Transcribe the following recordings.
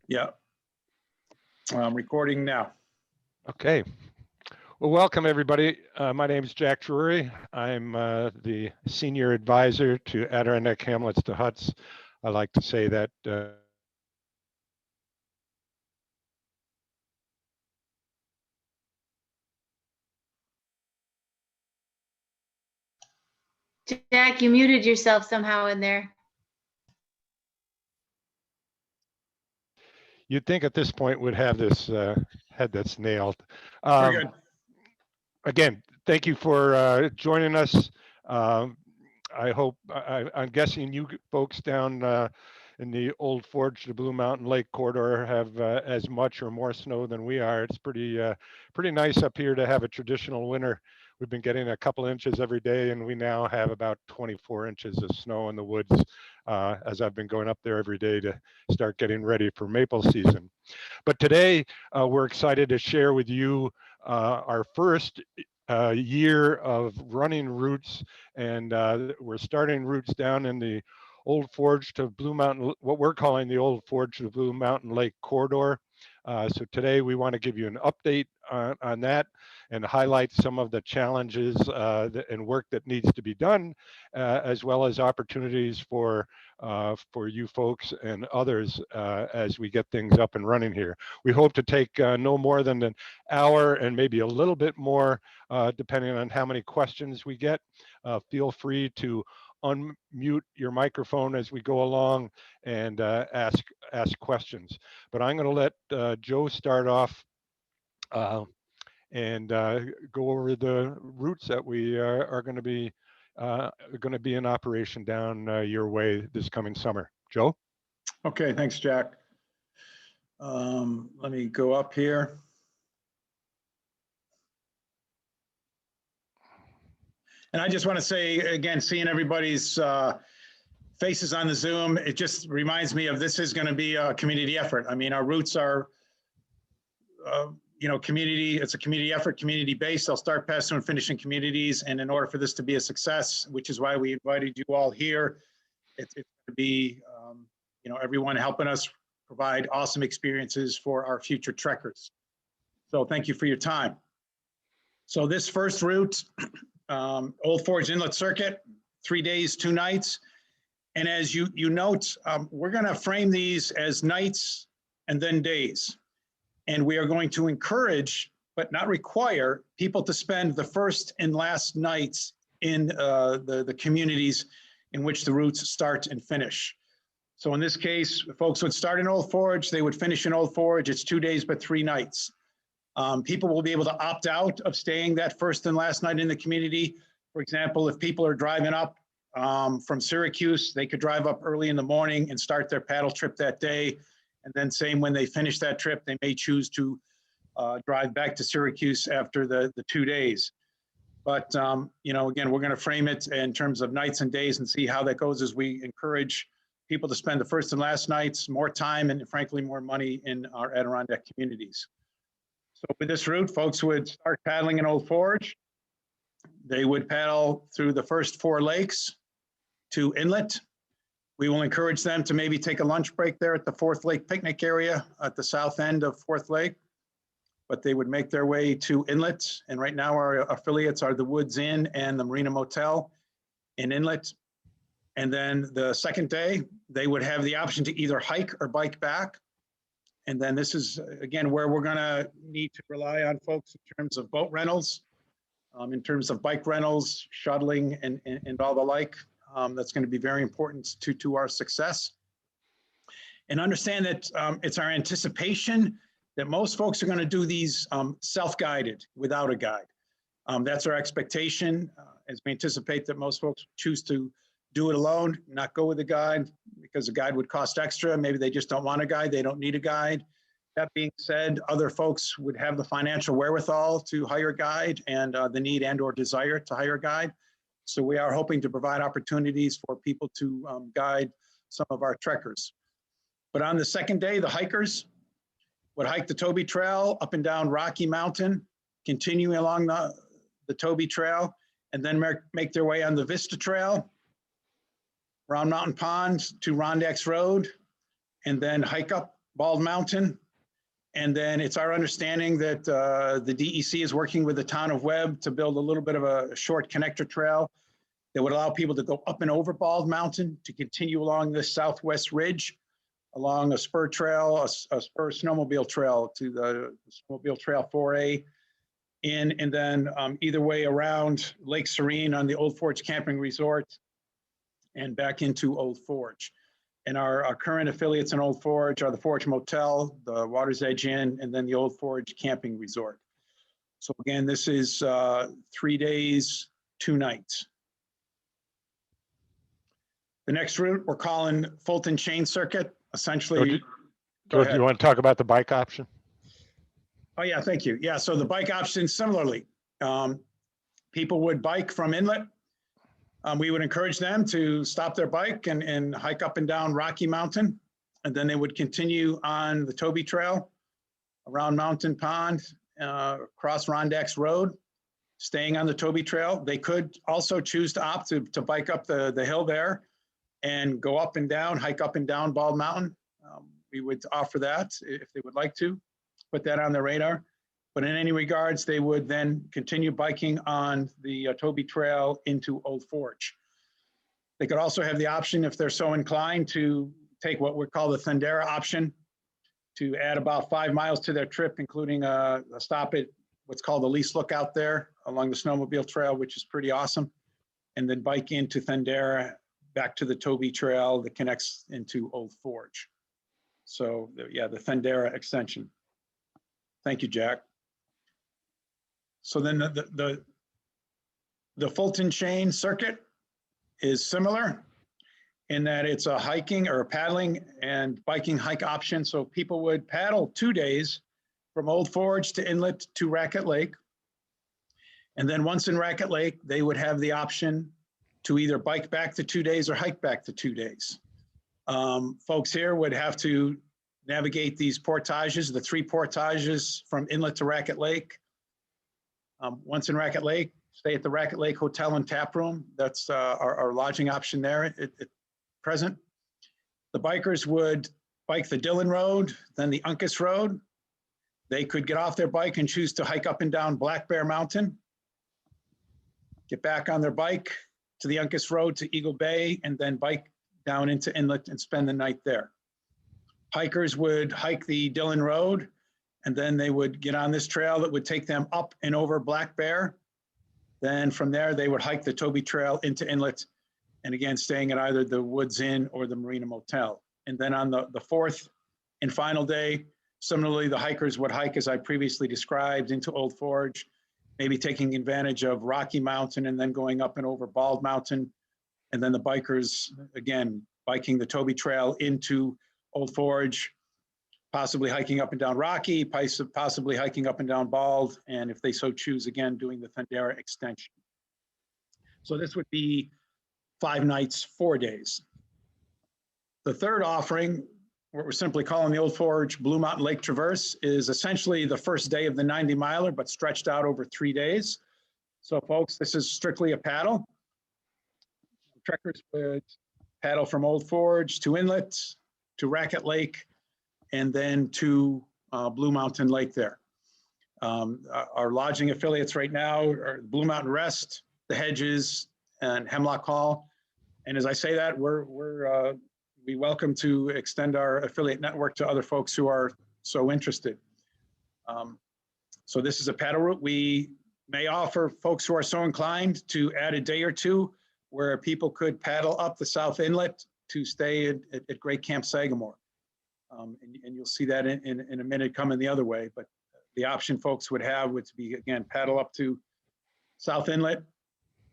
Yeah, I'm recording now. Okay. Well, welcome everybody. My name is Jack Drury. I'm the senior advisor to Adirondack Hamlets to Huts. I like to say that Jack, you muted yourself somehow in there. you'd think at this point we'd have this had this nailed. We're good. Again, thank you for joining us. I hope I'm guessing you folks down in the Old Forge to Blue Mountain Lake corridor have as much or more snow than we are. It's pretty nice up here to have a traditional winter. We've been getting a couple inches every day, and we now have about 24 inches of snow in the woods as I've been going up there every day to start getting ready for maple season. But today, we're excited to share with you our first year of running routes, and we're starting routes down in the Old Forge to Blue Mountain, what we're calling the Old Forge to Blue Mountain Lake corridor. So today we want to give you an update on that and highlight some of the challenges and work that needs to be done, as well as opportunities for you folks and others as we get things up and running here. We hope to take no more than an hour and maybe a little bit more, depending on how many questions we get. Feel free to unmute your microphone as we go along and ask questions. But I'm going to let Joe start off and go over the routes that we are going to be in operation down your way this coming summer. Joe? Okay, thanks, Jack. Let me go up here. And I just want to say, again, seeing everybody's faces on the Zoom, it just reminds me of this is going to be a community effort. I mean, our routes are, community, it's a community effort, community based. They'll start, pass through, and finish in communities. And in order for this to be a success, which is why we invited you all here, it's going to be, everyone helping us provide awesome experiences for our future trekkers. So thank you for your time. So this first route, Old Forge Inlet Circuit, 3 days, 2 nights. And as you note, we're going to frame these as nights and then days. And we are going to encourage, but not require, people to spend the first and last nights in the communities in which the routes start and finish. So in this case, folks would start in Old Forge, they would finish in Old Forge. It's 2 days, but 3 nights. People will be able to opt out of staying that first and last night in the community. For example, if people are driving up from Syracuse, they could drive up early in the morning and start their paddle trip that day. And then same when they finish that trip, they may choose to drive back to Syracuse after the 2 days. But, again, we're going to frame it in terms of nights and days and see how that goes as we encourage people to spend the first and last nights, more time, and frankly, more money in our Adirondack communities. So with this route, folks would start paddling in Old Forge. They would paddle through the first 4 lakes to Inlet. We will encourage them to maybe take a lunch break there at the 4th Lake picnic area at the south end of 4th Lake. But they would make their way to Inlet. And right now our affiliates are the Woods Inn and the Marina Motel in Inlet. And then the second day, they would have the option to either hike or bike back. And then this is, again, where we're going to need to rely on folks in terms of boat rentals, in terms of bike rentals, shuttling, and all the like. That's going to be very important to our success. And understand that it's our anticipation that most folks are going to do these self-guided without a guide. That's our expectation, as we anticipate that most folks choose to do it alone, not go with a guide, because a guide would cost extra. Maybe they just don't want a guide. They don't need a guide. That being said, other folks would have the financial wherewithal to hire a guide and the need and or desire to hire a guide. So we are hoping to provide opportunities for people to guide some of our trekkers. But on the second day, the hikers would hike the Toby Trail up and down Rocky Mountain, continuing along the Toby Trail, and then make their way on the Vista Trail, around Mountain Pond to Rondax Road, and then hike up Bald Mountain. And then it's our understanding that the DEC is working with the town of Webb to build a little bit of a short connector trail that would allow people to go up and over Bald Mountain to continue along this southwest ridge, along a spur trail, a spur snowmobile trail to the snowmobile trail 4A and then either way around Lake Serene on the Old Forge Camping Resort and back into Old Forge. And our current affiliates in Old Forge are the Forge Motel, the Water's Edge Inn, and then the Old Forge Camping Resort. So again, this is 3 days, 2 nights. The next route we're calling Fulton Chain Circuit, essentially. Do you want to talk about the bike option? Oh yeah, thank you. Yeah, so the bike option similarly. People would bike from inlet. We would encourage them to stop their bike and hike up and down Rocky Mountain. And then they would continue on the Toby Trail around Mountain Pond, across Rondax Road, staying on the Toby Trail. They could also choose to opt to bike up the hill there and go up and down, hike up and down Bald Mountain. We would offer that if they would like to put that on their radar. But in any regards, they would then continue biking on the Toby Trail into Old Forge. They could also have the option, if they're so inclined, to take what we call the Thundera option, to add about 5 miles to their trip, including a stop at what's called the Lease Lookout there along the snowmobile trail, which is pretty awesome. And then bike into Thundera, back to the Toby Trail that connects into Old Forge. So yeah, the Thundera extension. Thank you, Jack. So then the Fulton Chain Circuit is similar in that it's a hiking or a paddling and biking hike option. So people would paddle 2 days from Old Forge to Inlet to Racket Lake. And then once in Racket Lake, they would have the option to either bike back to 2 days or hike back to 2 days. Folks here would have to navigate these portages, the 3 portages from Inlet to Racket Lake. Once in Racket Lake, stay at the Racket Lake Hotel and Tap Room. That's our lodging option there at present. The bikers would bike the Dillon Road, then the Uncas Road. They could get off their bike and choose to hike up and down Black Bear Mountain, get back on their bike to the Uncas Road to Eagle Bay, and then bike down into Inlet and spend the night there. Hikers would hike the Dillon Road, and then they would get on this trail that would take them up and over Black Bear. Then from there, they would hike the Toby Trail into Inlet, and again, staying at either the Woods Inn or the Marina Motel. And then on the 4th and final day, similarly, the hikers would hike, as I previously described, into Old Forge, maybe taking advantage of Rocky Mountain and then going up and over Bald Mountain. And then the bikers, again, biking the Toby Trail into Old Forge, possibly hiking up and down Rocky, possibly hiking up and down Bald, and if they so choose, again, doing the Thundera extension. So this would be 5 nights, 4 days. The third offering, what we're simply calling the Old Forge Blue Mountain Lake Traverse, is essentially the first day of the 90-miler, but stretched out over 3 days. So folks, this is strictly a paddle. Trekkers would paddle from Old Forge to Inlet, to Racket Lake, and then to Blue Mountain Lake there. Our lodging affiliates right now are Blue Mountain Rest, the Hedges, and Hemlock Hall. And as I say that, we welcome to extend our affiliate network to other folks who are so interested. So this is a paddle route. We may offer folks who are so inclined to add a day or two where people could paddle up the South Inlet to stay at Great Camp Sagamore. And you'll see that in a minute coming the other way. But the option folks would have would be, again, paddle up to South Inlet,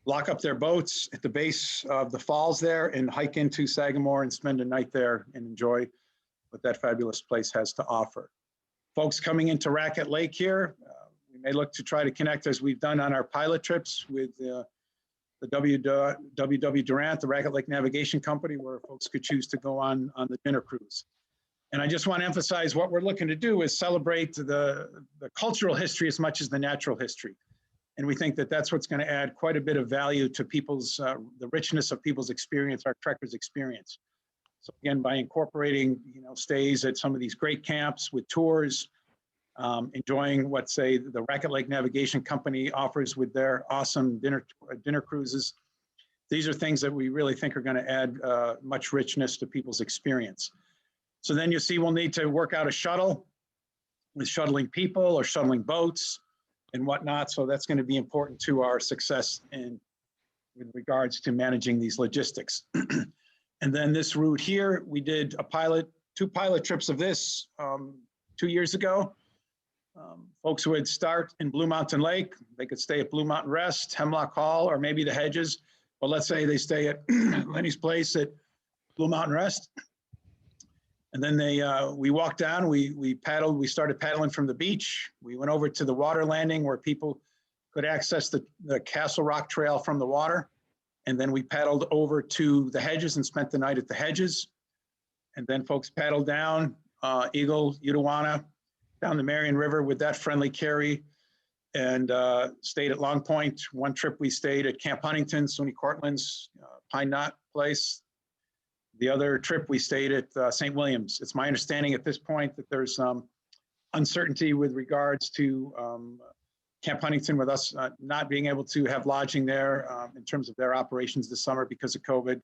lock up their boats at the base of the falls there, and hike into Sagamore and spend a night there and enjoy what that fabulous place has to offer. Folks coming into Racket Lake here, we may look to try to connect, as we've done on our pilot trips, with the WW Durant, the Racket Lake Navigation Company, where folks could choose to go on the dinner cruise. And I just want to emphasize what we're looking to do is celebrate the cultural history as much as the natural history. And we think that that's what's going to add quite a bit of value to people's, the richness of people's experience, our trekkers' experience. So again, by incorporating, stays at some of these great camps with tours, enjoying what, say, the Racket Lake Navigation Company offers with their awesome dinner cruises. These are things that we really think are going to add much richness to people's experience. So then you see we'll need to work out a shuttle with shuttling people or shuttling boats and whatnot. So that's going to be important to our success with regards to managing these logistics. And then this route here, we did two pilot trips of this 2 years ago. Folks who would start in Blue Mountain Lake, they could stay at Blue Mountain Rest, Hemlock Hall, or maybe the Hedges. But let's say they stay at Lenny's place at Blue Mountain Rest. And then we walked down, we paddled, we started paddling from the beach. We went over to the water landing where people could access the Castle Rock Trail from the water. And then we paddled over to the Hedges and spent the night at the Hedges. And then folks paddled down Eagle, Udawana, down the Marion River with that friendly carry, and stayed at Long Point. One trip we stayed at Camp Huntington, SUNY Cortland's Pine Knot place. The other trip we stayed at St. Williams. It's my understanding at this point that there's uncertainty with regards to Camp Huntington, with us not being able to have lodging there in terms of their operations this summer because of COVID.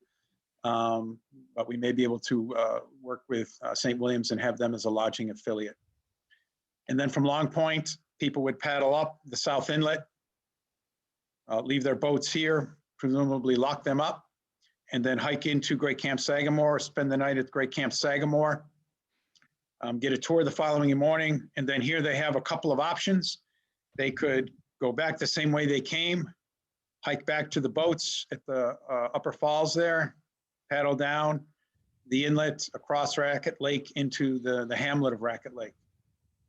But we may be able to work with St. Williams and have them as a lodging affiliate. And then from Long Point, people would paddle up the South Inlet, leave their boats here, presumably lock them up, and then hike into Great Camp Sagamore, spend the night at Great Camp Sagamore, get a tour the following morning. And then here they have a couple of options. They could go back the same way they came, hike back to the boats at the upper falls there, paddle down the inlet across Racket Lake into the hamlet of Racket Lake.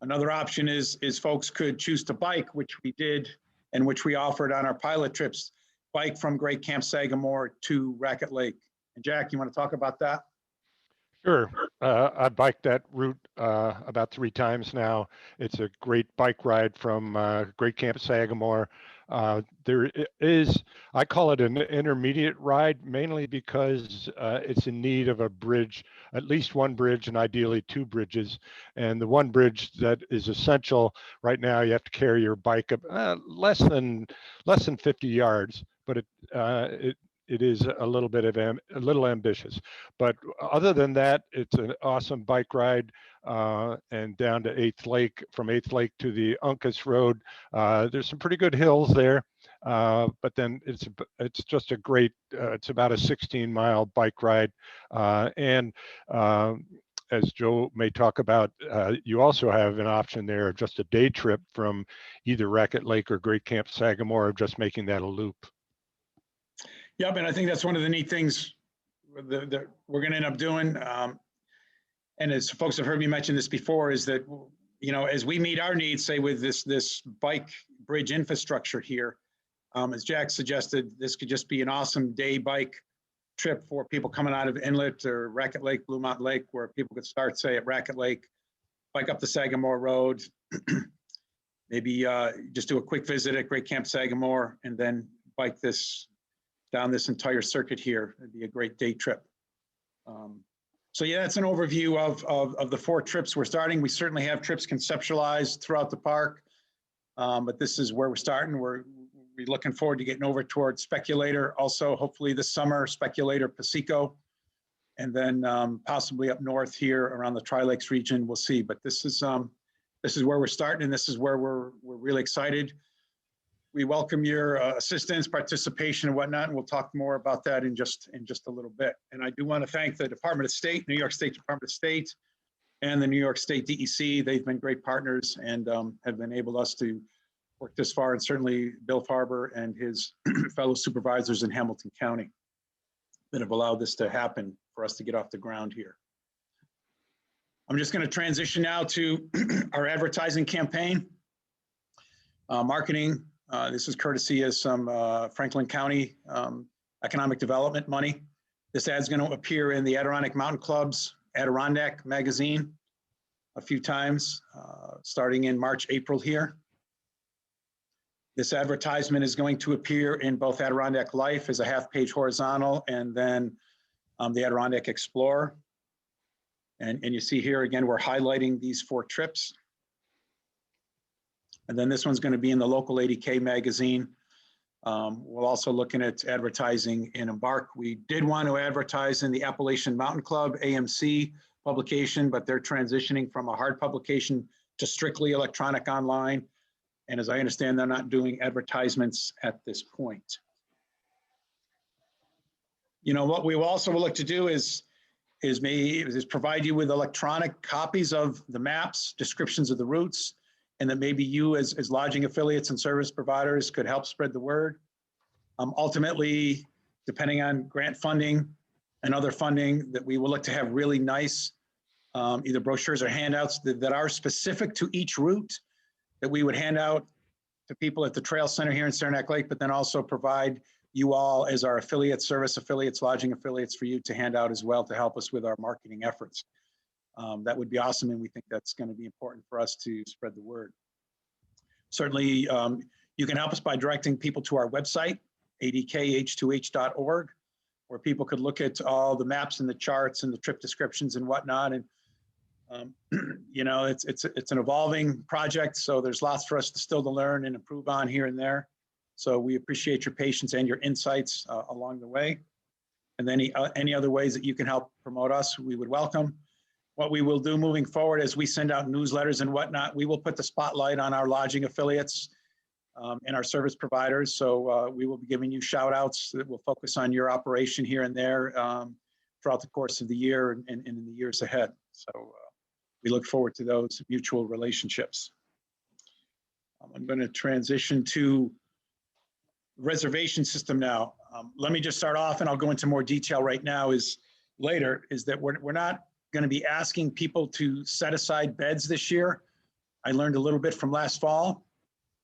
Another option is folks could choose to bike, which we did and which we offered on our pilot trips, bike from Great Camp Sagamore to Racket Lake. And Jack, you want to talk about that? Sure. I biked that route about 3 times now. It's a great bike ride from Great Camp Sagamore. There is, I call it an intermediate ride, mainly because it's in need of a bridge, at least one bridge and ideally 2 bridges. And the one bridge that is essential right now, you have to carry your bike up less than 50 yards, but it is a little bit of a little ambitious, but other than that, it's an awesome bike ride and down to 8th Lake, from 8th Lake to the Uncas Road. There's some pretty good hills there, but then it's just a great, it's about a 16-mile bike ride. And as Joe may talk about, you also have an option there of just a day trip from either Racket Lake or Great Camp Sagamore, of just making that a loop. Yep, and I think that's one of the neat things that we're going to end up doing. And as folks have heard me mention this before, is that, as we meet our needs, say with this bike bridge infrastructure here, as Jack suggested, this could just be an awesome day bike trip for people coming out of Inlet or Racket Lake, Blue Mountain Lake, where people could start, say, at Racket Lake, bike up the Sagamore Road, maybe just do a quick visit at Great Camp Sagamore, and then bike down this entire circuit here. It'd be a great day trip. So yeah, that's an overview of the 4 trips we're starting. We certainly have trips conceptualized throughout the park, but this is where we're starting. We're looking forward to getting over towards Speculator, also hopefully this summer, Speculator, Pasico, and then possibly up north here around the Tri-Lakes region. We'll see, but this is where we're starting, and this is where we're really excited. We welcome your assistance, participation, and whatnot, and we'll talk more about that in just a little bit. And I do want to thank the Department of State, New York State Department of State, and the New York State DEC. They've been great partners and have enabled us to work this far, and certainly Bill Farber and his fellow supervisors in Hamilton County that have allowed this to happen for us to get off the ground here. I'm just going to transition now to our advertising campaign, marketing. This is courtesy of some Franklin County economic development money. This ad's going to appear in the Adirondack Mountain Club's Adirondack magazine a few times, starting in March, April here. This advertisement is going to appear in both Adirondack Life as a half-page horizontal, and then the Adirondack Explorer. And you see here, again, we're highlighting these 4 trips. And then this one's going to be in the local AdkH magazine. We're also looking at advertising in Embark. We did want to advertise in the Appalachian Mountain Club, AMC publication, but they're transitioning from a hard publication to strictly electronic online. And as I understand, they're not doing advertisements at this point. You know, what we will also look to do is provide you with electronic copies of the maps, descriptions of the routes, and that maybe you as lodging affiliates and service providers could help spread the word. Ultimately, depending on grant funding and other funding, that we will look to have really nice either brochures or handouts that are specific to each route that we would hand out to people at the Trail Center here in Saranac Lake, but then also provide you all as our affiliates, service affiliates, lodging affiliates for you to hand out as well to help us with our marketing efforts. That would be awesome, and we think that's going to be important for us to spread the word. Certainly, you can help us by directing people to our website, AdkH2H.org, where people could look at all the maps and the charts and the trip descriptions and whatnot. And you know, it's an evolving project, so there's lots for us to still to learn and improve on here and there. So we appreciate your patience and your insights along the way. And then any other ways that you can help promote us, we would welcome. What we will do moving forward as we send out newsletters and whatnot, we will put the spotlight on our lodging affiliates and our service providers. So we will be giving you shout outs that will focus on your operation here and there throughout the course of the year and in the years ahead. So we look forward to those mutual relationships. I'm going to transition to reservation system now. Let me just start off, and I'll go into more detail right now later, is that we're not going to be asking people to set aside beds this year. I learned a little bit from last fall,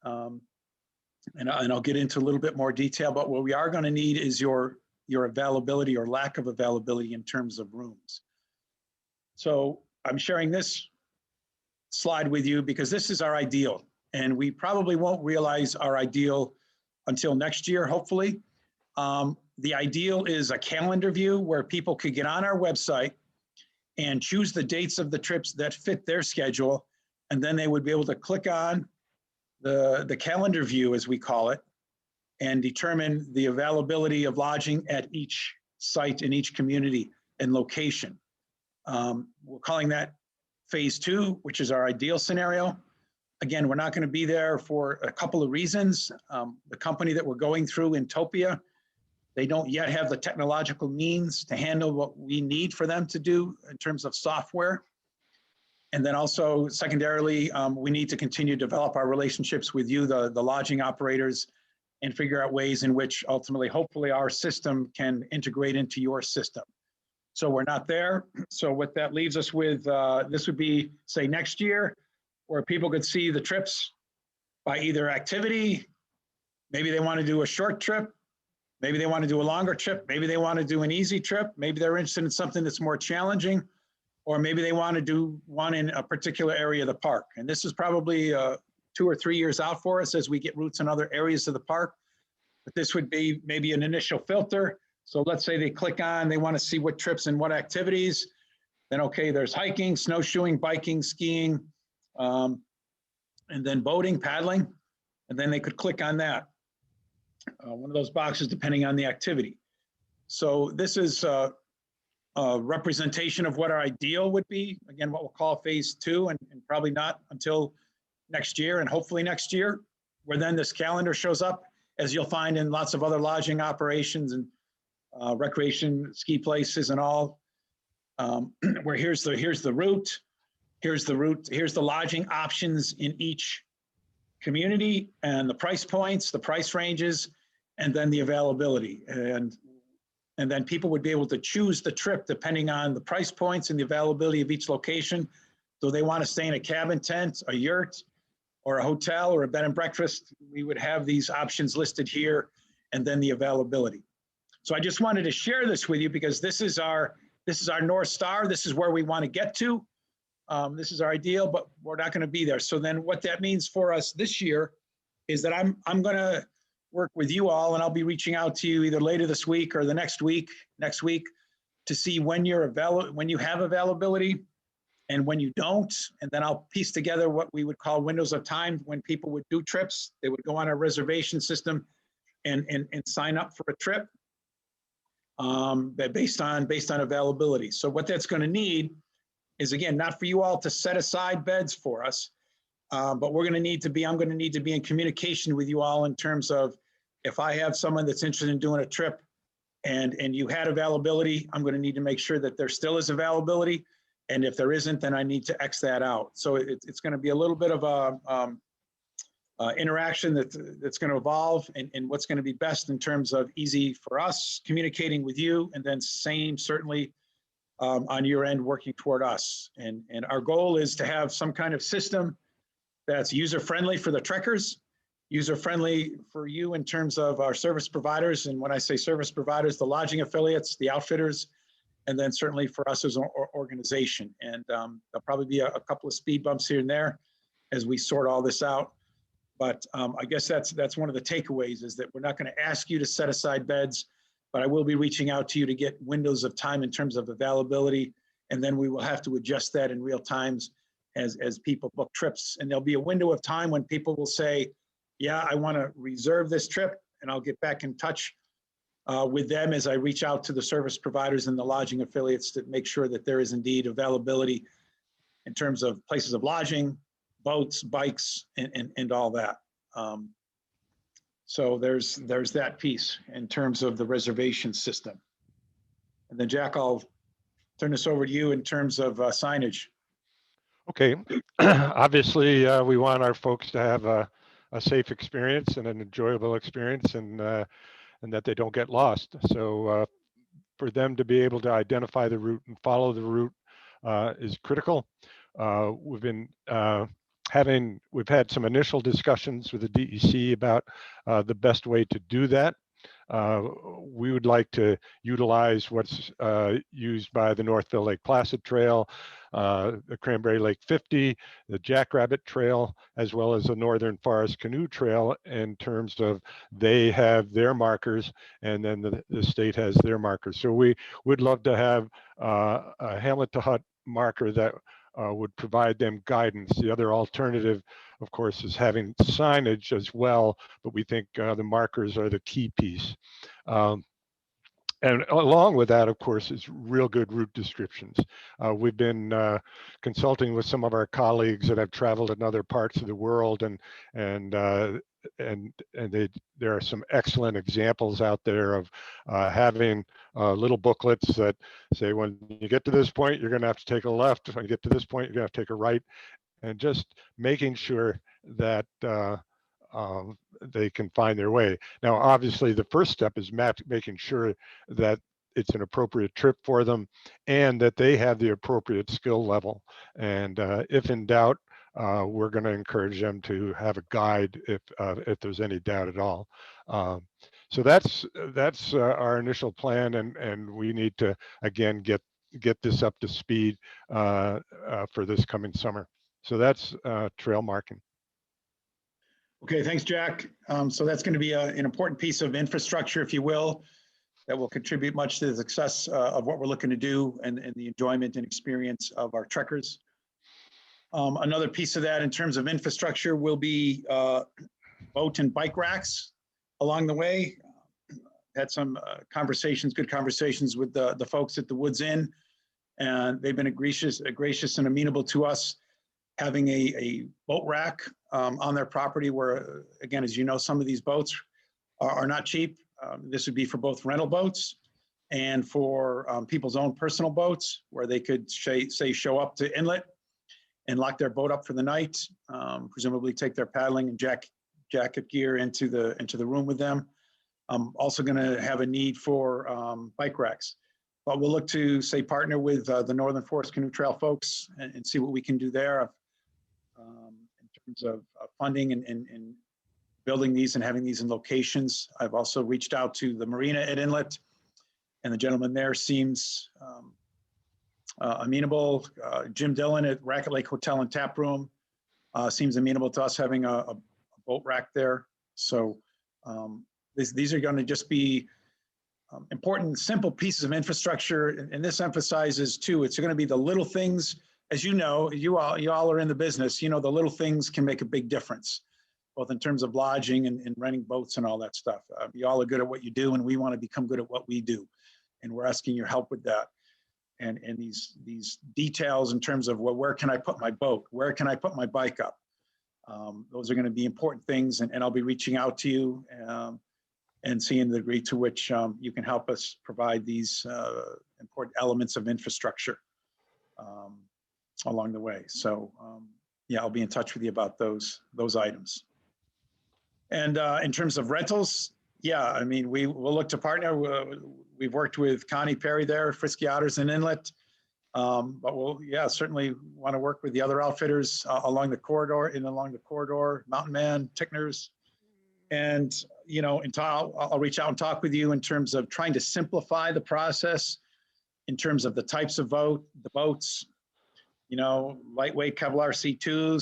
and I'll get into a little bit more detail, but what we are going to need is your availability or lack of availability in terms of rooms. So I'm sharing this slide with you because this is our ideal, and we probably won't realize our ideal until next year, hopefully. The ideal is a calendar view where people could get on our website and choose the dates of the trips that fit their schedule, and then they would be able to click on the calendar view, as we call it, and determine the availability of lodging at each site in each community and location. We're calling that phase 2, which is our ideal scenario. Again, we're not going to be there for a couple of reasons. The company that we're going through, Intopia, they don't yet have the technological means to handle what we need for them to do in terms of software. And then also, secondarily, we need to continue to develop our relationships with you, the lodging operators, and figure out ways in which ultimately, hopefully, our system can integrate into your system. So we're not there. So what that leaves us with, this would be, say, next year, where people could see the trips by either activity. Maybe they want to do a short trip. Maybe they want to do a longer trip. Maybe they want to do an easy trip. Maybe they're interested in something that's more challenging, or maybe they want to do one in a particular area of the park. And this is probably 2 or 3 years out for us as we get routes in other areas of the park. But this would be maybe an initial filter. So let's say they click on, they want to see what trips and what activities. Then, okay, there's hiking, snowshoeing, biking, skiing, and then boating, paddling. And then they could click on that. One of those boxes, depending on the activity. So this is a representation of what our ideal would be. Again, what we'll call phase 2, and probably not until next year, and hopefully next year, where then this calendar shows up, as you'll find in lots of other lodging operations and recreation ski places and all, where here's the route, here's the lodging options in each community, and the price points, the price ranges, and then the availability. And then people would be able to choose the trip depending on the price points and the availability of each location. So they want to stay in a cabin tent, a yurt, or a hotel, or a bed and breakfast. We would have these options listed here, and then the availability. So I just wanted to share this with you because this is our North Star. This is where we want to get to. This is our ideal, but we're not going to be there. So then what that means for us this year is that I'm going to work with you all, and I'll be reaching out to you either later this week or the next week, to see when when you have availability and when you don't. And then I'll piece together what we would call windows of time when people would do trips. They would go on a reservation system and sign up for a trip based on availability. So what that's going to need is, again, not for you all to set aside beds for us, but I'm going to need to be in communication with you all in terms of, if I have someone that's interested in doing a trip and you had availability, I'm going to need to make sure that there still is availability. And if there isn't, then I need to X that out. So it's going to be a little bit of a interaction that's going to evolve, and what's going to be best in terms of easy for us communicating with you, and then same certainly on your end working toward us. And our goal is to have some kind of system that's user-friendly for the trekkers, user-friendly for you in terms of our service providers. And when I say service providers, the lodging affiliates, the outfitters, and then certainly for us as an organization. And there'll probably be a couple of speed bumps here and there as we sort all this out. But I guess that's one of the takeaways, is that we're not going to ask you to set aside beds, but I will be reaching out to you to get windows of time in terms of availability. And then we will have to adjust that in real times as people book trips. And there'll be a window of time when people will say, yeah, I want to reserve this trip, and I'll get back in touch with them as I reach out to the service providers and the lodging affiliates to make sure that there is indeed availability in terms of places of lodging, boats, bikes, and all that. So there's that piece in terms of the reservation system. And then Jack, I'll turn this over to you in terms of signage. Okay. Obviously, we want our folks to have a safe experience and an enjoyable experience, and that they don't get lost. So for them to be able to identify the route and follow the route is critical. We've had some initial discussions with the DEC about the best way to do that. We would like to utilize what's used by the Northville Lake Placid Trail, the Cranberry Lake 50, the Jackrabbit Trail, as well as the Northern Forest Canoe Trail, in terms of they have their markers and then the state has their markers. So we would love to have a hamlet to hut marker that would provide them guidance. The other alternative, of course, is having signage as well, but we think the markers are the key piece. And along with that, of course, is real good route descriptions. We've been consulting with some of our colleagues that have traveled in other parts of the world, and there are some excellent examples out there of having little booklets that say, when you get to this point, you're going to have to take a left. When you get to this point, you're going to have to take a right, and just making sure that they can find their way. Now, obviously, the first step is making sure that it's an appropriate trip for them and that they have the appropriate skill level. And if in doubt, we're going to encourage them to have a guide if there's any doubt at all. So that's our initial plan, and we need to, again, get this up to speed for this coming summer. So that's trail marking. Okay, thanks, Jack. So that's going to be an important piece of infrastructure, if you will, that will contribute much to the success of what we're looking to do and the enjoyment and experience of our trekkers. Another piece of that in terms of infrastructure will be boat and bike racks along the way. Had some good conversations with the folks at the Woods Inn, and they've been gracious and amenable to us having a boat rack on their property where, again, as you know, some of these boats are not cheap. This would be for both rental boats and for people's own personal boats, where they could say show up to inlet and lock their boat up for the night, presumably take their paddling and jacket gear into the room with them. Also going to have a need for bike racks, but we'll look to partner with the Northern Forest Canoe Trail folks and see what we can do there in terms of funding and building these and having these in locations. I've also reached out to the marina at Inlet, and the gentleman there seems amenable. Jim Dillon at Racket Lake Hotel and Tap Room seems amenable to us having a boat rack there. So these are going to just be important, simple pieces of infrastructure. And this emphasizes too, it's going to be the little things. As you know, you all are in the business, you know, the little things can make a big difference, both in terms of lodging and renting boats and all that stuff. You all are good at what you do, and we want to become good at what we do. And we're asking your help with that. And these details in terms of, well, where can I put my boat? Where can I put my bike up? Those are going to be important things. And I'll be reaching out to you and seeing the degree to which you can help us provide these important elements of infrastructure along the way. So yeah, I'll be in touch with you about those items. And in terms of rentals, yeah, I mean, we'll look to partner. We've worked with Connie Perry there, Frisky Otters and Inlet. But we'll, yeah, certainly want to work with the other outfitters along the corridor, Mountain Man, Tickners. And, you know, I'll reach out and talk with you in terms of trying to simplify the process in terms of the types of the boats, you know, lightweight Kevlar C2s,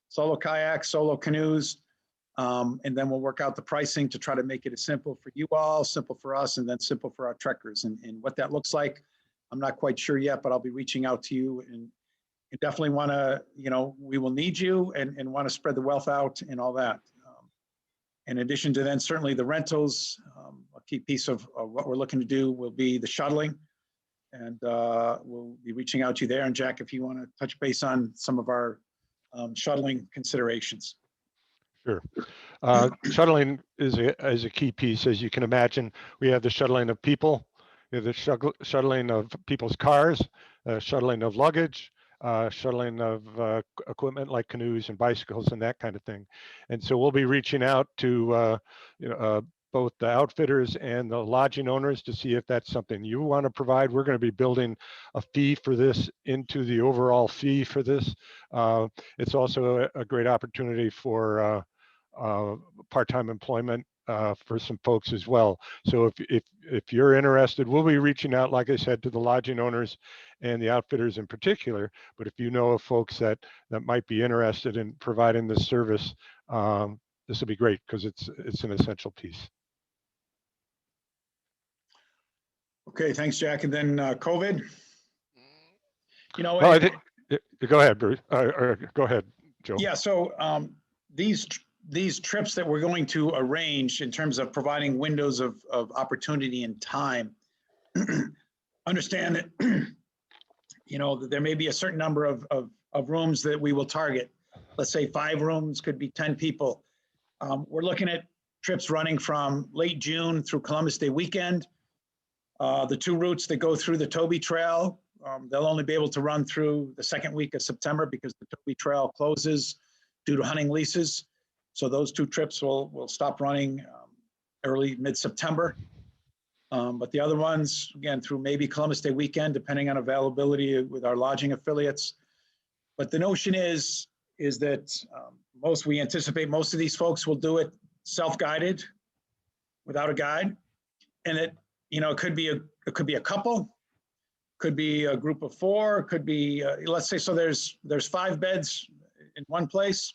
solo kayaks, solo canoes. And then we'll work out the pricing to try to make it as simple for you all, simple for us, and then simple for our trekkers. And what that looks like, I'm not quite sure yet, but I'll be reaching out to you, and definitely want to, you know, we will need you and want to spread the wealth out and all that. In addition to then certainly the rentals, a key piece of what we're looking to do will be the shuttling. And we'll be reaching out to you there. And Jack, if you want to touch base on some of our shuttling considerations. Sure. Shuttling is a key piece. As you can imagine, we have the shuttling of people, we have the shuttling of people's cars, shuttling of luggage, shuttling of equipment like canoes and bicycles and that kind of thing. And so we'll be reaching out to both the outfitters and the lodging owners to see if that's something you want to provide. We're going to be building a fee for this into the overall fee for this. It's also a great opportunity for part-time employment for some folks as well. So if you're interested, we'll be reaching out, like I said, to the lodging owners and the outfitters in particular. But if you know of folks that might be interested in providing this service, this will be great because it's an essential piece. Okay, thanks, Jack. And then COVID. You know, well, I think, go ahead, Bruce. Or go ahead, Joe. Yeah. So these trips that we're going to arrange in terms of providing windows of opportunity and time, understand that you know that there may be a certain number of rooms that we will target. Let's say 5 rooms, could be 10 people. We're looking at trips running from late June through Columbus Day weekend. The 2 routes that go through the Toby Trail, they'll only be able to run through the 2nd week of September because the Toby Trail closes due to hunting leases. So those 2 trips will stop running early mid-September. But the other ones, again, through maybe Columbus Day weekend, depending on availability with our lodging affiliates. But the notion is that we anticipate most of these folks will do it self-guided, without a guide, and it could be a couple, could be a group of 4, could be let's say so there's 5 beds in one place.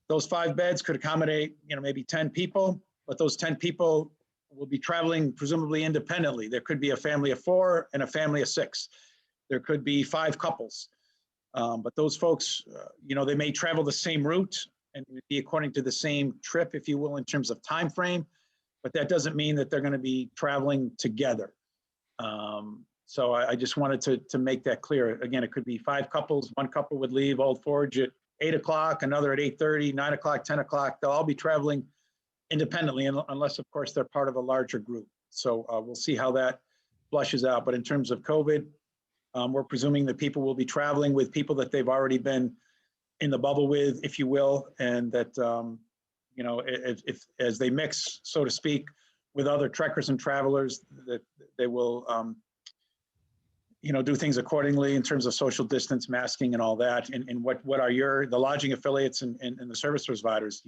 Those 5 beds could accommodate maybe 10 people, but those 10 people will be traveling presumably independently. There could be a family of 4 and a family of 6. There could be 5 couples, but those folks, they may travel the same route and be according to the same trip, if you will, in terms of time frame. But that doesn't mean that they're going to be traveling together. So I just wanted to make that clear. Again, it could be 5 couples. 1 couple would leave Old Forge at 8 o'clock, another at 8:30, 9 o'clock, 10 o'clock. They'll all be traveling independently, unless, of course, they're part of a larger group. So we'll see how that flushes out. But in terms of COVID, we're presuming that people will be traveling with people that they've already been in the bubble with, if you will, and that if as they mix, so to speak, with other trekkers and travelers, that they will, do things accordingly in terms of social distance, masking, and all that. And what are the lodging affiliates and the service providers?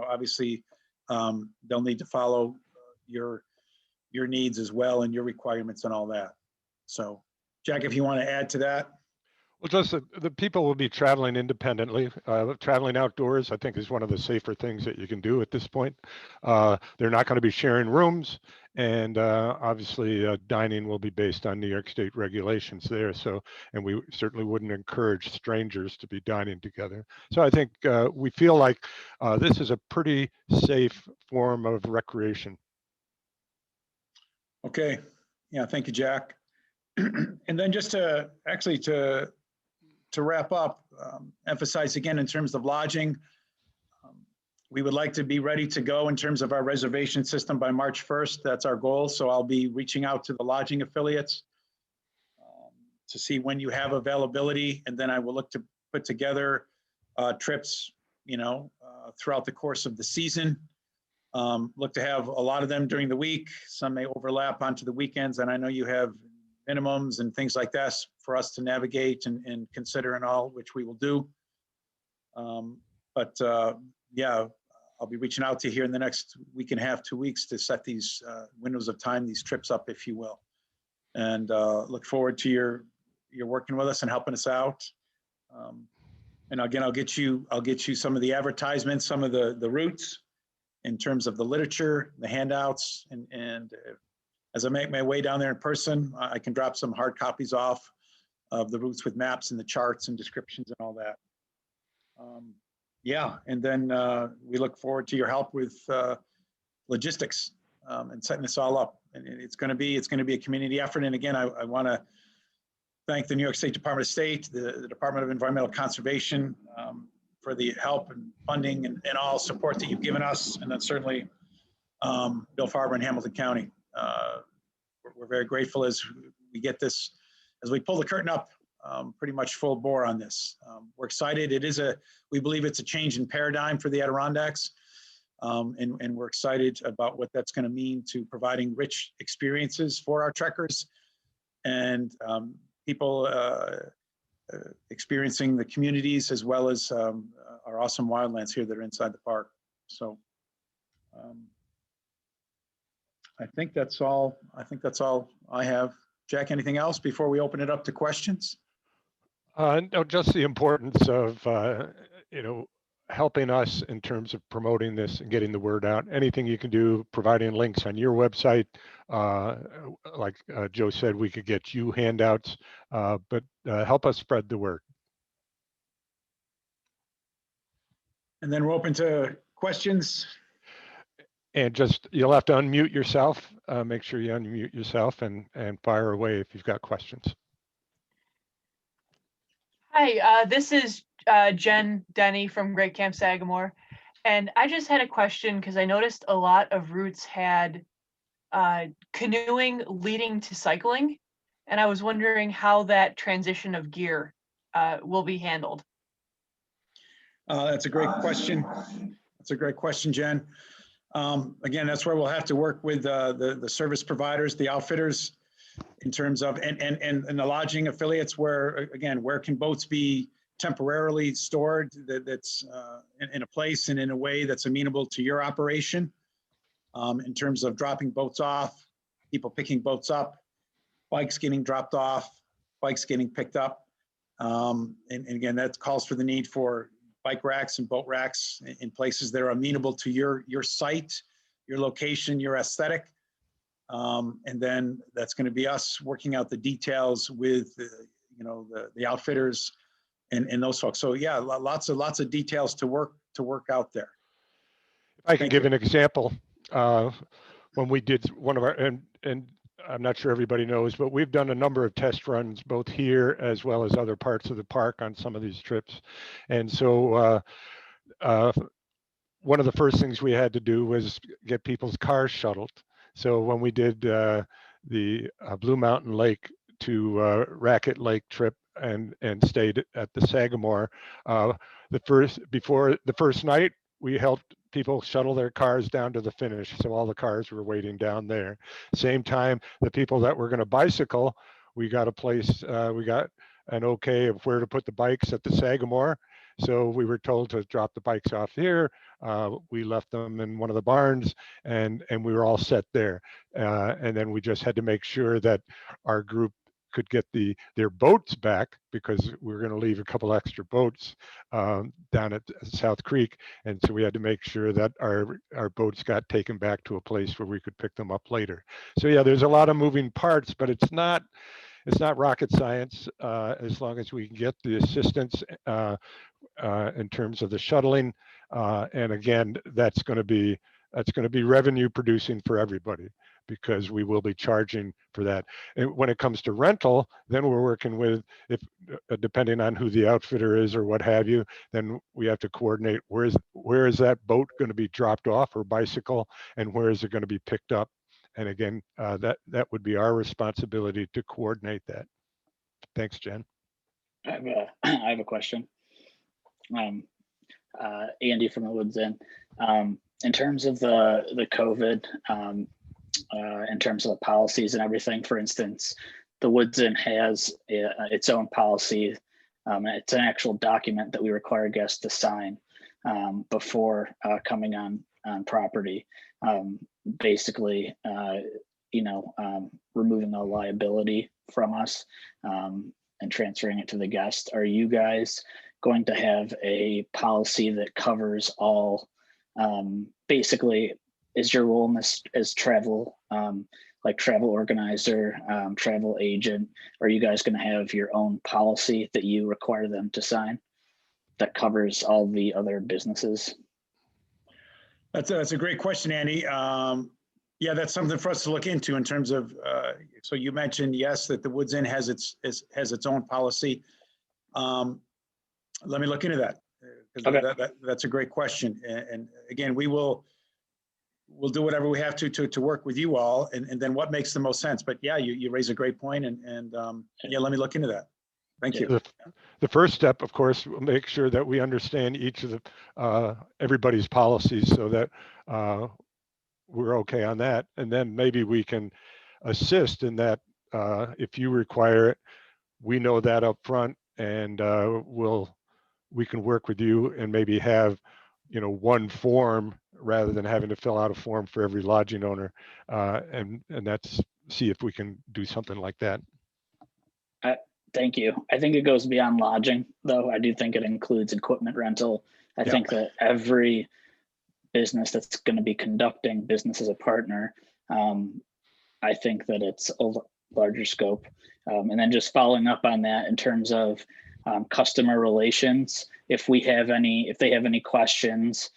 Obviously, they'll need to follow your needs as well and your requirements and all that. So, Jack, if you want to add to that. Well, just the people will be traveling independently. Traveling outdoors, I think, is one of the safer things that you can do at this point. They're not going to be sharing rooms, And obviously dining will be based on New York State regulations there. So, and we certainly wouldn't encourage strangers to be dining together. So I think we feel like this is a pretty safe form of recreation. Okay. Yeah, thank you, Jack. And then just to actually to wrap up, emphasize again in terms of lodging, we would like to be ready to go in terms of our reservation system by March 1st. That's our goal. So I'll be reaching out to the lodging affiliates to see when you have availability, and then I will look to put together trips, throughout the course of the season. Look to have a lot of them during the week. Some may overlap onto the weekends, and I know you have minimums and things like that for us to navigate and consider and all, which we will do. Yeah, I'll be reaching out to you here in the next week and a half, 2 weeks to set these windows of time, these trips up, if you will. And look forward to your working with us and helping us out. And again, I'll get you some of the advertisements, some of the routes in terms of the literature, the handouts, and as I make my way down there in person, I can drop some hard copies off of the routes with maps and the charts and descriptions and all that. Yeah, and then we look forward to your help with logistics and setting this all up. And it's going to be a community effort. And again, I want to thank the New York State Department of State, the Department of Environmental Conservation for the help and funding and all support that you've given us. And then certainly Bill Farber and Hamilton County. We're very grateful as we get this, as we pull the curtain up pretty much full bore on this. We're excited. We believe it's a change in paradigm for the Adirondacks. And we're excited about what that's going to mean to providing rich experiences for our trekkers and people experiencing the communities as well as our awesome wildlands here that are inside the park. So I think that's all I have. Jack, anything else before we open it up to questions? No, just the importance of, helping us in terms of promoting this and getting the word out. Anything you can do, providing links on your website. Like Joe said, we could get you handouts, but help us spread the word. And then we're open to questions. And just, you'll have to unmute yourself. Make sure you unmute yourself and fire away if you've got questions. Hi, this is Jen Denny from Great Camp Sagamore. And I just had a question because I noticed a lot of routes had canoeing leading to cycling. And I was wondering how that transition of gear will be handled. That's a great question. That's a great question, Jen. Again, that's where we'll have to work with the service providers, the outfitters, in terms of and the lodging affiliates, where can boats be temporarily stored that's in a place and in a way that's amenable to your operation, in terms of dropping boats off, people picking boats up, bikes getting dropped off, bikes getting picked up. And again, that calls for the need for bike racks and boat racks in places that are amenable to your site, your location, your aesthetic. And then that's going to be us working out the details with the outfitters and those folks. So yeah, lots of details to work out there. If I can give an example, when we did one of our, and I'm not sure everybody knows, but we've done a number of test runs both here as well as other parts of the park on some of these trips. And so one of the first things we had to do was get people's cars shuttled. So when we did the Blue Mountain Lake to Racket Lake trip and stayed at the Sagamore, before the first night, we helped people shuttle their cars down to the finish. So all the cars were waiting down there. Same time, the people that were going to bicycle, we got a place, we got an okay of where to put the bikes at the Sagamore. So we were told to drop the bikes off here. We left them in one of the barns and we were all set there. And then we just had to make sure that our group could get their boats back, because we're going to leave a couple extra boats down at South Creek. And so we had to make sure that our boats got taken back to a place where we could pick them up later. So yeah, there's a lot of moving parts, but it's not rocket science, as long as we can get the assistance in terms of the shuttling. And again, that's going to be revenue producing for everybody, because we will be charging for that. And when it comes to rental, then we're working with, if depending on who the outfitter is or what have you, then we have to coordinate where is that boat going to be dropped off, or bicycle, and where is it going to be picked up. And again, that would be our responsibility to coordinate that. Thanks, Jen. I have a question. Andy from the Woods Inn. In terms of the COVID, in terms of the policies and everything, for instance, the Woods Inn has its own policy. It's an actual document that we require guests to sign before coming on property. Basically, removing all liability from us and transferring it to the guest. Are you guys going to have a policy that covers all, basically, is your role in this as travel, like travel organizer, travel agent? Are you guys going to have your own policy that you require them to sign that covers all the other businesses? That's a great question, Andy. Yeah, that's something for us to look into in terms of, so you mentioned, yes, that the Woods Inn has its own policy. Let me look into that. Okay. That's a great question. And again, we'll do whatever we have to work with you all, and then what makes the most sense. But yeah, you raise a great point, and yeah, let me look into that. Thank you. The first step, of course, will make sure that we understand each of the everybody's policies, so that we're okay on that. And then maybe we can assist in that. If you require it, we know that up front, and we can work with you and maybe have, one form rather than having to fill out a form for every lodging owner. And that's, see if we can do something like that. Thank you. I think it goes beyond lodging, though. I do think it includes equipment rental. I think that every business that's going to be conducting business as a partner, I think that it's a larger scope. And then just following up on that in terms of customer relations, if they have any questions,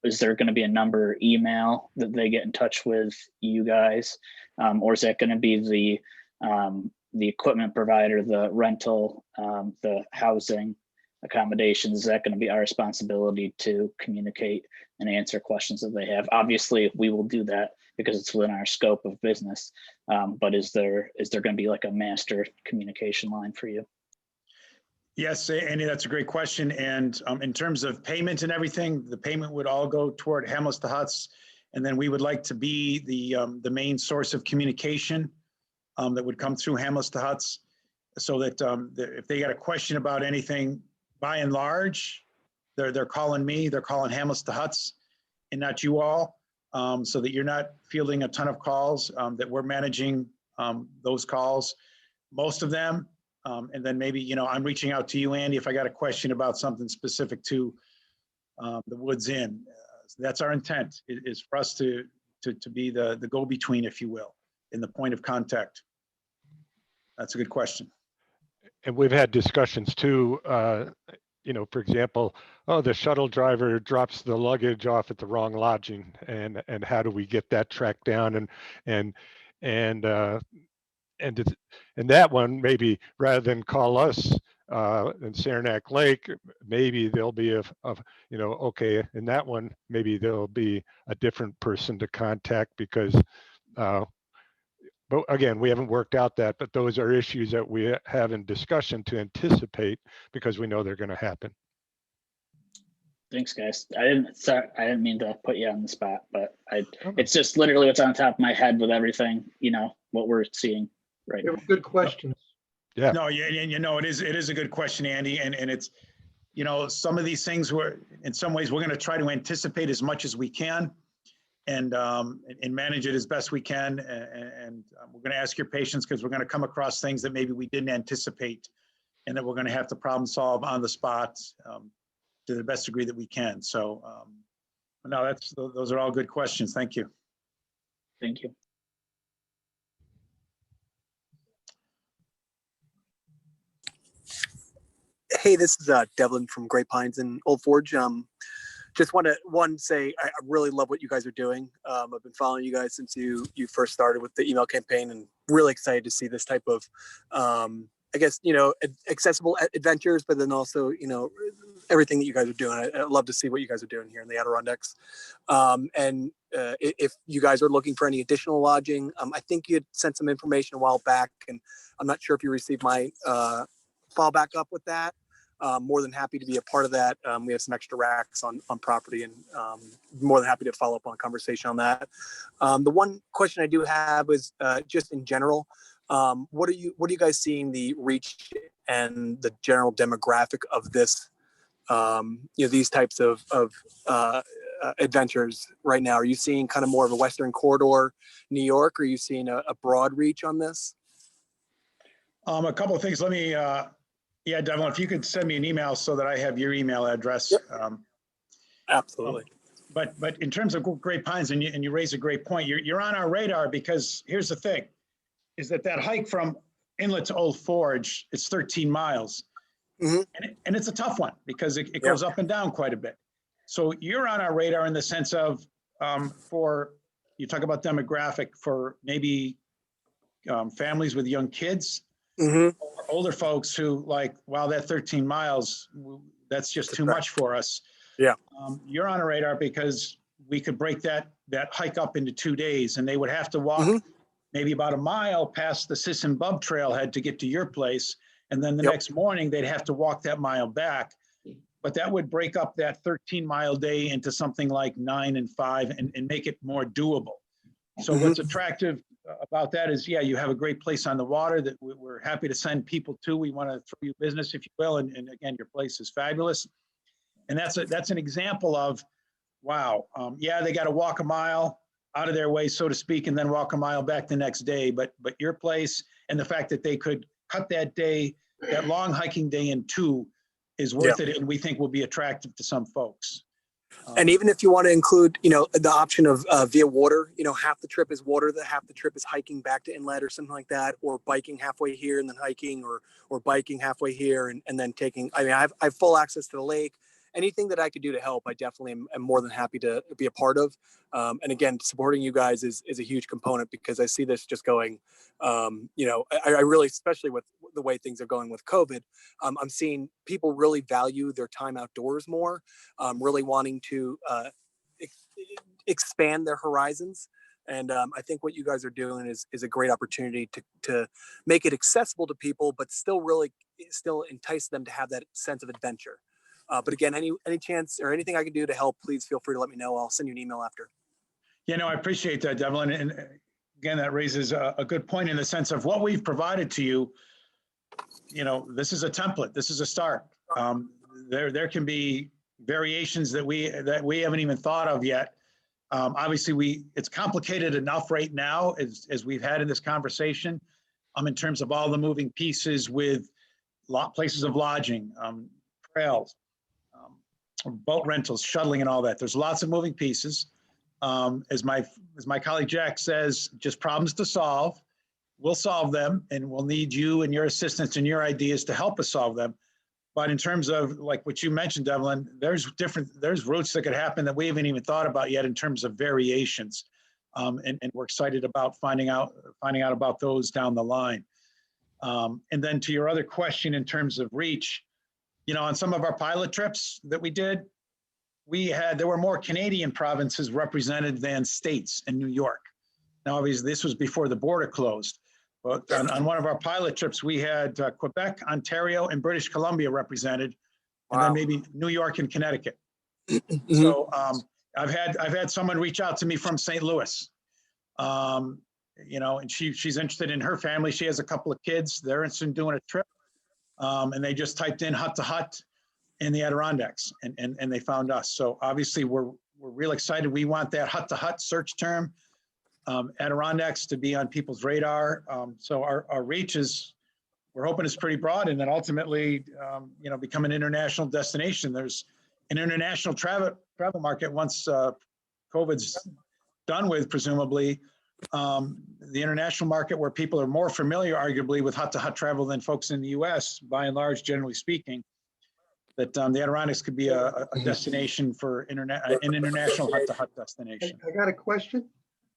is there going to be a number, email that they get in touch with you guys? Or is that going to be the equipment provider, the rental, the housing, accommodations? Is that going to be our responsibility to communicate and answer questions that they have? Obviously, we will do that because it's within our scope of business. But is there going to be like a master communication line for you? Yes, Andy, that's a great question. And in terms of payment and everything, the payment would all go toward Hamlets to Huts, and then we would like to be the main source of communication that would come through Hamlets to Huts, so that if they got a question about anything, by and large, they're calling me, they're calling Hamlets to Huts, and not you all, so that you're not fielding a ton of calls, that we're managing those calls, most of them. And then maybe, I'm reaching out to you, Andy, if I got a question about something specific to the Woods Inn. That's our intent, is for us to be the go-between, if you will, in the point of contact. That's a good question. And we've had discussions too, for example, the shuttle driver drops the luggage off at the wrong lodging, and how do we get that tracked down? And that one, maybe rather than call us in Saranac Lake, maybe there'll be okay, in that one, maybe there'll be a different person to contact, because but again, we haven't worked out that, but those are issues that we have in discussion to anticipate, because we know they're going to happen. Thanks, guys. I didn't mean to put you on the spot, but it's just literally what's on top of my head with everything, what we're seeing right now. Good questions. Yeah. No, it is a good question, Andy. And it's, some of these things in some ways we're going to try to anticipate as much as we can. and manage it as best we can. And we're going to ask your patience because we're going to come across things that maybe we didn't anticipate and that we're going to have to problem solve on the spot to the best degree that we can. So no, those are all good questions. Thank you. Thank you. Hey, this is Devlin from Great Pines in Old Forge. Just want to say I really love what you guys are doing. I've been following you guys since you first started with the email campaign, and really excited to see this type of, I guess, accessible adventures, but then also, everything that you guys are doing. I love to see what you guys are doing here in the Adirondacks. And if you guys are looking for any additional lodging, I think you had sent some information a while back, and I'm not sure if you received my follow back up with that. More than happy to be a part of that. We have some extra racks on property, and more than happy to follow up on a conversation on that. The one question I do have is just in general, what are you guys seeing the reach and the general demographic of this, these types of adventures right now? Are you seeing kind of more of a Western corridor, New York? Or are you seeing a broad reach on this? A couple of things. Let me, yeah, Devlin, if you could send me an email so that I have your email address. Yep. Absolutely. But in terms of Great Pines, and you raise a great point, you're on our radar because here's the thing, is that hike from Inlet to Old Forge, it's 13 miles. Mm-hmm. And it's a tough one because it goes up and down quite a bit. So you're on our radar in the sense of, you talk about demographic for maybe families with young kids, or older folks who like, wow, that 13 miles, that's just too much for us. Yeah. You're on a radar because we could break that hike up into 2 days, and they would have to walk maybe about a mile past the Sis and Bub trailhead to get to your place. And then the next morning they'd have to walk that mile back, but that would break up that 13-mile day into something like 9 and 5 and make it more doable. So what's attractive about that is, yeah, you have a great place on the water that we're happy to send people to. We want to throw you business, if you will. And again, your place is fabulous. And that's an example of, wow, yeah, they got to walk a mile out of their way, so to speak, and then walk a mile back the next day. But your place and the fact that they could cut that day, that long hiking day in 2 is worth it. And we think will be attractive to some folks. And even if you want to include, the option of via water, half the trip is water, half the trip is hiking back to inlet or something like that, or biking halfway here and then hiking, or biking halfway here and then taking, I have full access to the lake. Anything that I could do to help, I definitely am more than happy to be a part of. And again, supporting you guys is a huge component, because I see this just going, I really, especially with the way things are going with COVID, I'm seeing people really value their time outdoors more, really wanting to expand their horizons. And I think what you guys are doing is a great opportunity to make it accessible to people, but still entice them to have that sense of adventure. But again, any chance or anything I can do to help, please feel free to let me know. I'll send you an email after. Yeah, no, I appreciate that, Devlin. And again, that raises a good point in the sense of what we've provided to you. This is a template. This is a start. There can be variations that we haven't even thought of yet. Obviously, it's complicated enough right now as we've had in this conversation, in terms of all the moving pieces with places of lodging, trails, boat rentals, shuttling, and all that. There's lots of moving pieces. As my colleague Jack says, just problems to solve. We'll solve them, and we'll need you and your assistance and your ideas to help us solve them. But in terms of like what you mentioned, Devlin, there's routes that could happen that we haven't even thought about yet in terms of variations. And we're excited about finding out about those down the line. And then to your other question in terms of reach, on some of our pilot trips that we did, there were more Canadian provinces represented than states in New York. Now, obviously, this was before the border closed. But on one of our pilot trips, we had Quebec, Ontario, and British Columbia represented, and then maybe New York and Connecticut. So I've had someone reach out to me from St. Louis, and she's interested in her family. She has a couple of kids. They're interested in doing a trip. And they just typed in hut to hut in the Adirondacks, and they found us. So obviously we're we're real excited. We want that hut to hut search term, Adirondacks, to be on people's radar. So our reach is, we're hoping is pretty broad, and then ultimately, you know, become an international destination. There's an international travel market once COVID's done with, presumably. The international market, where people are more familiar, arguably, with hut to hut travel than folks in the US, by and large, generally speaking, that the Adirondacks could be a destination for an international hut to hut destination. I got a question.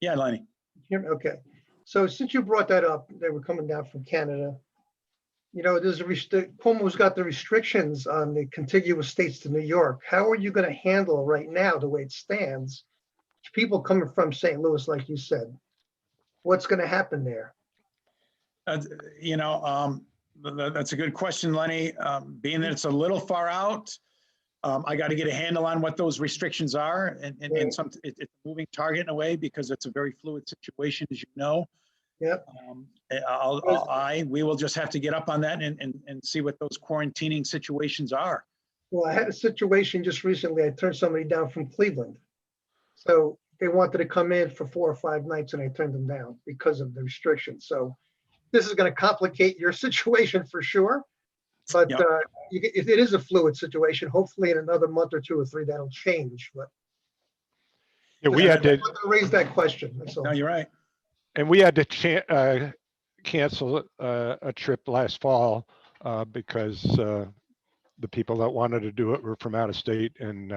Yeah, Lenny. Hear me? Okay. So since you brought that up, they were coming down from Canada. You know, there's Cuomo's got the restrictions on the contiguous states to New York. How are you going to handle right now, the way it stands, people coming from St. Louis, like you said? What's going to happen there? You know, that's a good question, Lenny. Being that it's a little far out, I got to get a handle on what those restrictions are, and it's a moving target in a way, because it's a very fluid situation, as you know. Yep. We will just have to get up on that and see what those quarantining situations are. Well, I had a situation just recently. I turned somebody down from Cleveland. So they wanted to come in for 4 or 5 nights, and I turned them down because of the restrictions. So this is going to complicate your situation for sure. But Yep. It is a fluid situation. Hopefully in another month or 2 or 3, that'll change. But Yeah, we had to, I wanted to raise that question. That's all. No, you're right. and we had to cancel a trip last fall because the people that wanted to do it were from out of state and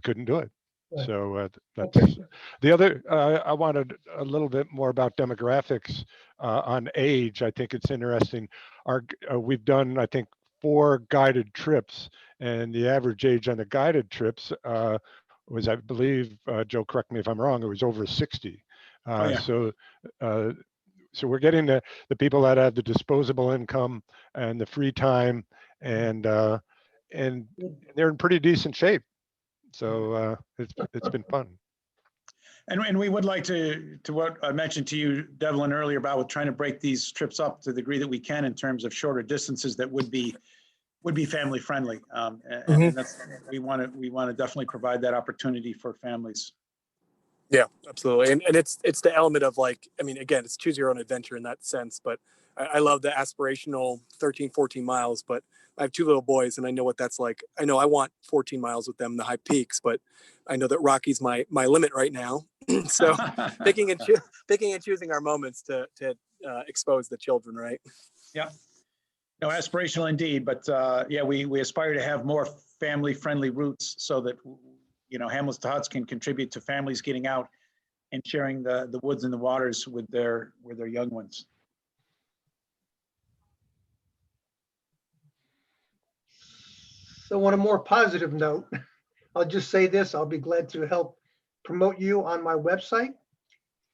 couldn't do it. Right. So that's Okay. the other. I wanted a little bit more about demographics on age. I think it's interesting. We've done, I think, 4 guided trips, and the average age on the guided trips was, I believe, Joe, correct me if I'm wrong, it was over 60. Yeah. So we're getting the people that have the disposable income and the free time, and they're in pretty decent shape. So it's been fun. And we would like to what I mentioned to you, Devlin, earlier about trying to break these trips up to the degree that we can in terms of shorter distances that would be family friendly. And that's, we want to definitely provide that opportunity for families. Yeah, absolutely. And it's the element of, like, I mean, again, it's choose your own adventure in that sense, but I love the aspirational 13, 14 miles, but I have 2 little boys and I know what that's like. I know I want 14 miles with them, the high peaks, but I know that Rocky's my limit right now. So picking and choosing our moments to expose the children, right? Yeah. No, aspirational indeed, but yeah, we aspire to have more family friendly routes so that, you know, Hamlets to Huts can contribute to families getting out and sharing the woods and the waters with their young ones. So on a more positive note, I'll just say this: I'll be glad to help promote you on my website.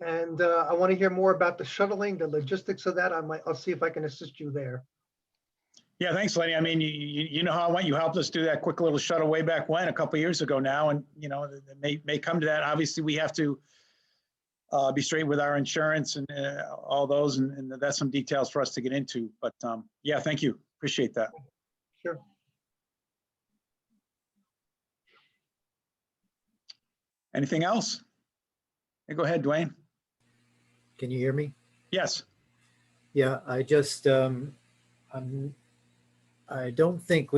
And I want to hear more about the shuttling, the logistics of that. I'll see if I can assist you there. Yeah, thanks, Lenny. I mean, you know how you helped us do that quick little shuttle way back when, a couple of years ago now, and you know, it may come to that. Obviously, we have to be straight with our insurance and all those, and that's some details for us to get into. But yeah, thank you. Appreciate that. Sure. Anything else? Hey, go ahead, Dwayne. Can you hear me? Yes. Yeah, I just, I don't think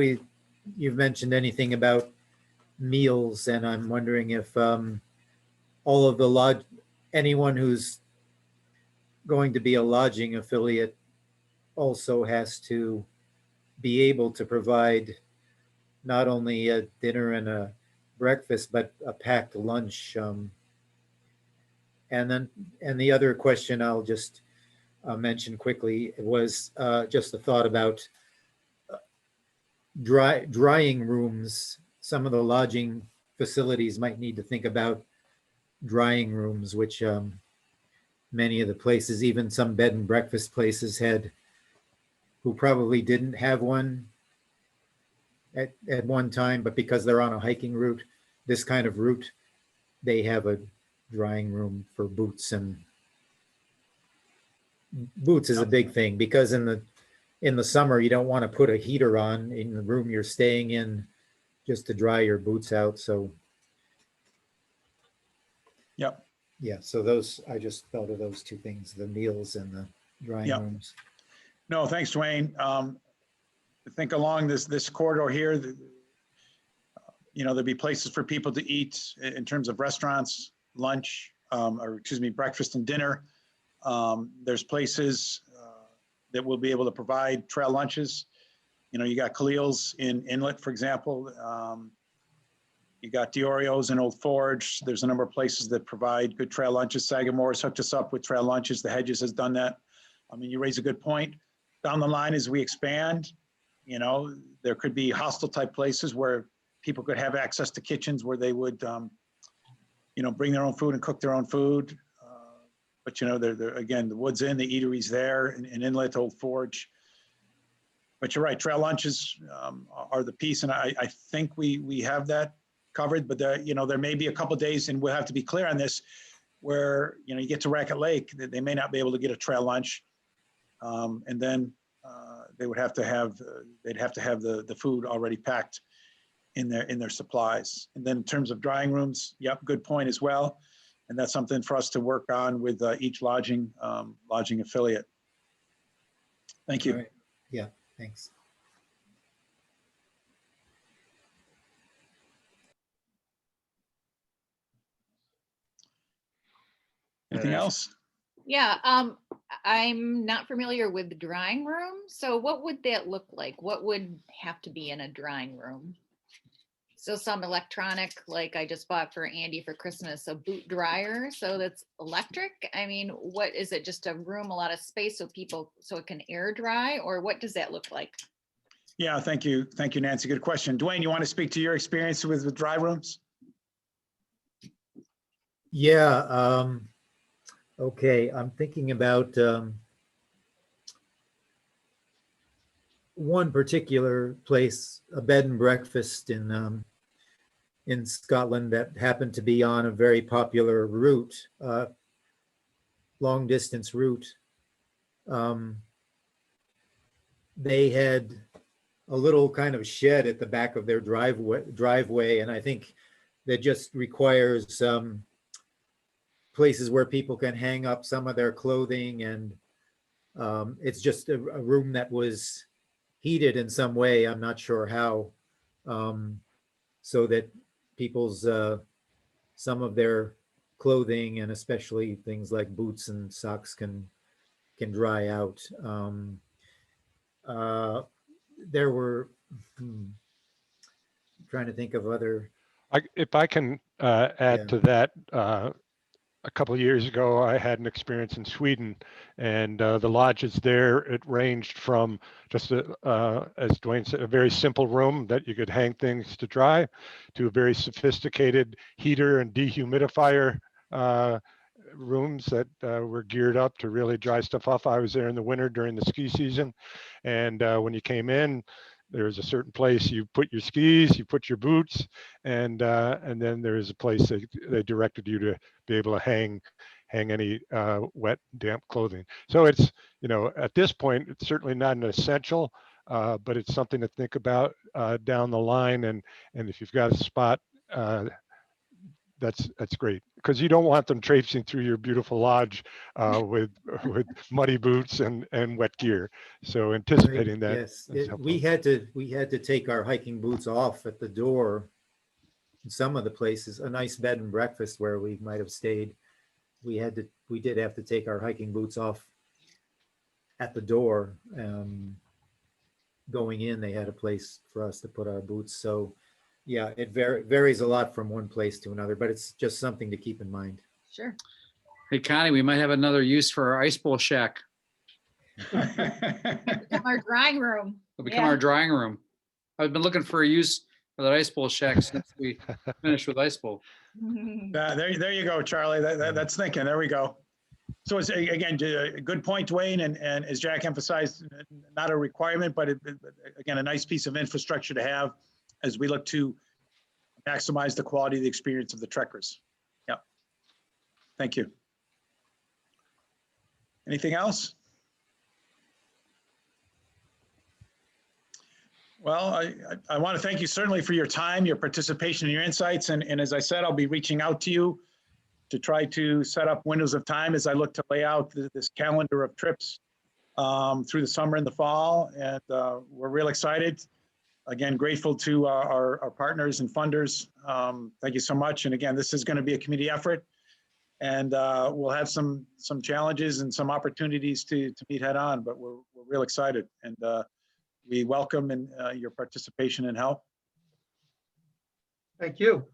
you've mentioned anything about meals, and I'm wondering if all of anyone who's going to be a lodging affiliate also has to be able to provide not only a dinner and a breakfast, but a packed lunch. And the other question I'll just mention quickly was just a thought about drying rooms. Some of the lodging facilities might need to think about drying rooms, which many of the places, even some bed and breakfast places, who probably didn't have one at one time, but because they're on a hiking route, this kind of route, they have a drying room for boots. And boots is a big thing, because in the summer, you don't want to put a heater on in the room you're staying in just to dry your boots out. So Yep. Yeah, so those, I just thought of those two things, the meals and the drying Yep. rooms. No, thanks, Dwayne. I think along this corridor here, there'd be places for people to eat in terms of restaurants, lunch, or excuse me, breakfast and dinner. There's places that will be able to provide trail lunches. You got Khalil's in Inlet, for example. You got Diorio's in Old Forge. There's a number of places that provide good trail lunches. Sagamore's hooked us up with trail lunches. The Hedges has done that. I mean, you raise a good point. Down the line, as we expand, there could be hostel type places where people could have access to kitchens where they would, bring their own food and cook their own food. But they're again, the Woods Inn, the eateries there in Inlet, Old Forge. But you're right, trail lunches are the piece, and I think we have that covered. But there may be a couple of days, and we'll have to be clear on this, where you get to Racket Lake, they may not be able to get a trail lunch, and then they would have to have the food already packed in their supplies. And then in terms of drying rooms, yep, good point as well. And that's something for us to work on with each lodging affiliate. Thank you. All right. Yeah, thanks. Anything else? Yeah, I'm not familiar with the drying room. So what would that look like? What would have to be in a drying room? So some electronic, like I just bought for Andy for Christmas, a boot dryer. So that's electric. I mean, what is it? Just a room, a lot of space so it can air dry, or what does that look like? Yeah, thank you. Thank you, Nancy. Good question. Dwayne, you want to speak to your experience with dry rooms? Yeah, okay, I'm thinking about one particular place, a bed and breakfast in Scotland that happened to be on a very popular route, long distance route. They had a little kind of shed at the back of their driveway, and I think that just requires places where people can hang up some of their clothing, and it's just a room that was heated in some way, I'm not sure how, so that people's some of their clothing, and especially things like boots and socks, can dry out. There were trying to think of other. If I can add to that, a couple of years ago, I had an experience in Sweden, and the lodges there, it ranged from just, as Dwayne said, a very simple room that you could hang things to dry, to a very sophisticated heater and dehumidifier rooms that were geared up to really dry stuff off. I was there in the winter during the ski season, and when you came in, there was a certain place you put your skis, you put your boots, and then there is a place they directed you to be able to hang any wet, damp clothing. So it's, at this point, it's certainly not an essential, but it's something to think about down the line. And if you've got a spot, that's great, because you don't want them traipsing through your beautiful lodge with muddy boots and wet gear. So anticipating that. Yes, we had to take our hiking boots off at the door in some of the places. A nice bed and breakfast where we might have stayed, we did have to take our hiking boots off at the door. Going in, they had a place for us to put our boots. So yeah, it varies a lot from one place to another, but it's just something to keep in mind. Sure. Hey, Connie, we might have another use for our ice bowl shack. Become our drying room. It'll become our drying room. I've been looking for a use for that ice bowl shack since we finished with ice bowl. There you go, Charlie. That's thinking. There we go. So it's, again, a good point, Dwayne, and as Jack emphasized, not a requirement, but again, a nice piece of infrastructure to have as we look to maximize the quality of the experience of the trekkers. Yeah. Thank you. Anything else? Well, I want to thank you certainly for your time, your participation, and your insights. And as I said, I'll be reaching out to you to try to set up windows of time as I look to lay out this calendar of trips through the summer and the fall. And we're real excited. Again, grateful to our partners and funders. Thank you so much. And again, this is going to be a community effort, and we'll have some challenges and some opportunities to meet head on, but we're real excited, and we welcome your participation and help. Thank you.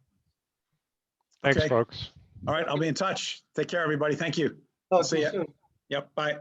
Thanks, Okay. folks. All right, I'll be in touch. Take care, everybody. Thank you. Talk See to you ya. soon. Yep, bye.